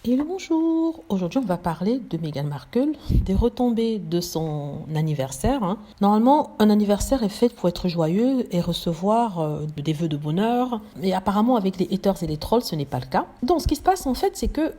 Et bonjour. Aujourd'hui, on va parler de Meghan Markle, des retombées de son anniversaire. Normalement, un anniversaire est fait pour être joyeux et recevoir des vœux de bonheur. Mais apparemment, avec les haters et les trolls, ce n'est pas le cas. Donc, ce qui se passe en fait, c'est que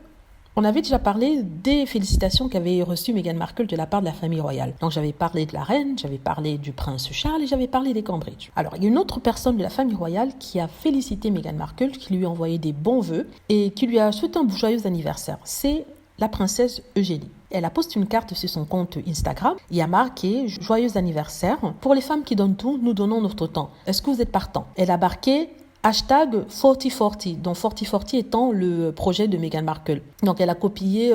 on avait déjà parlé des félicitations qu'avait reçues Meghan Markle de la part de la famille royale. Donc j'avais parlé de la reine, j'avais parlé du prince Charles et j'avais parlé des Cambridge. Alors il y a une autre personne de la famille royale qui a félicité Meghan Markle, qui lui a envoyé des bons vœux et qui lui a souhaité un joyeux anniversaire. C'est la princesse Eugénie. Elle a posté une carte sur son compte Instagram. Il y a marqué « Joyeux anniversaire. Pour les femmes qui donnent tout, nous donnons notre temps. Est-ce que vous êtes partant ?» Elle a marqué Hashtag 4040, donc 4040 étant le projet de Meghan Markle. Donc elle a copié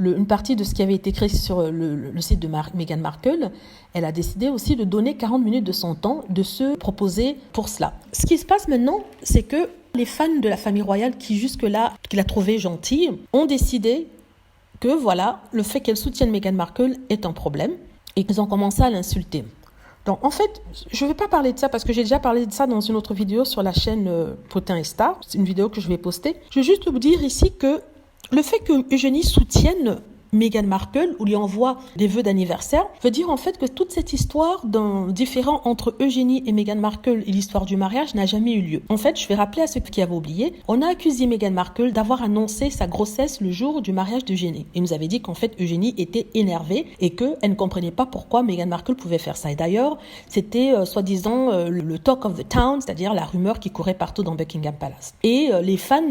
une partie de ce qui avait été écrit sur le site de Meghan Markle. Elle a décidé aussi de donner 40 minutes de son temps, de se proposer pour cela. Ce qui se passe maintenant, c'est que les fans de la famille royale qui jusque-là, qui l'a trouvée gentille, ont décidé que voilà, le fait qu'elle soutienne Meghan Markle est un problème et qu'ils ont commencé à l'insulter. Donc, en fait, je ne vais pas parler de ça parce que j'ai déjà parlé de ça dans une autre vidéo sur la chaîne Potin et Star. C'est une vidéo que je vais poster. Je veux juste vous dire ici que le fait que Eugénie soutienne Meghan Markle ou lui envoie des vœux d'anniversaire veut dire en fait que toute cette histoire d'un différend entre Eugénie et Meghan Markle et l'histoire du mariage n'a jamais eu lieu. En fait, je vais rappeler à ceux qui avaient oublié, on a accusé Meghan Markle d'avoir annoncé sa grossesse le jour du mariage d'Eugénie. Et nous avait dit qu'en fait Eugénie était énervée et qu'elle ne comprenait pas pourquoi Meghan Markle pouvait faire ça. Et d'ailleurs, c'était soi-disant le talk of the town, c'est-à-dire la rumeur qui courait partout dans Buckingham Palace. Et les fans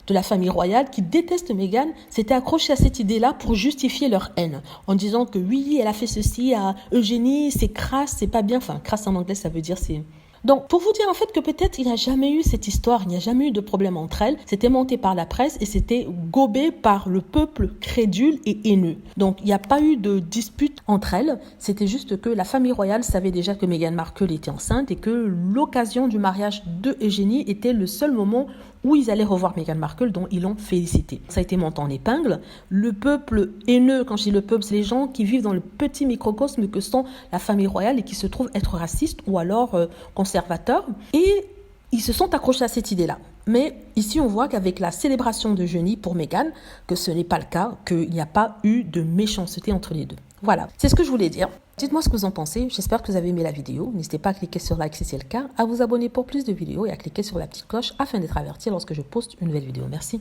de la famille royale qui détestent Meghan s'étaient accrochés à cette idée-là pour justifier leur haine en disant que oui, elle a fait ceci à Eugénie, c'est crasse, c'est pas bien. Enfin, crasse en anglais, ça veut dire c'est... Donc, pour vous dire en fait que peut-être il n'y a jamais eu cette histoire, il n'y a jamais eu de problème entre elles, c'était monté par la presse et c'était gobé par le peuple crédule et haineux. Donc, il n'y a pas eu de dispute entre elles, c'était juste que la famille royale savait déjà que Meghan Markle était enceinte et que l'occasion du mariage de Eugénie était le seul moment où ils allaient revoir Meghan Markle, dont ils l'ont félicité. Ça a été monté en épingle. Le peuple haineux, quand je dis le peuple, c'est les gens qui vivent dans le petit microcosme que sont la famille royale et qui se trouvent être racistes ou alors conservateurs. Et ils se sont accrochés à cette idée-là. Mais ici, on voit qu'avec la célébration de Eugénie pour Meghan, que ce n'est pas le cas, qu'il n'y a pas eu de méchanceté entre les deux. Voilà, c'est ce que je voulais dire. Dites-moi ce que vous en pensez. J'espère que vous avez aimé la vidéo. N'hésitez pas à cliquer sur like si c'est le cas, à vous abonner pour plus de vidéos et à cliquer sur la petite cloche afin d'être averti lorsque je poste une nouvelle vidéo. Merci.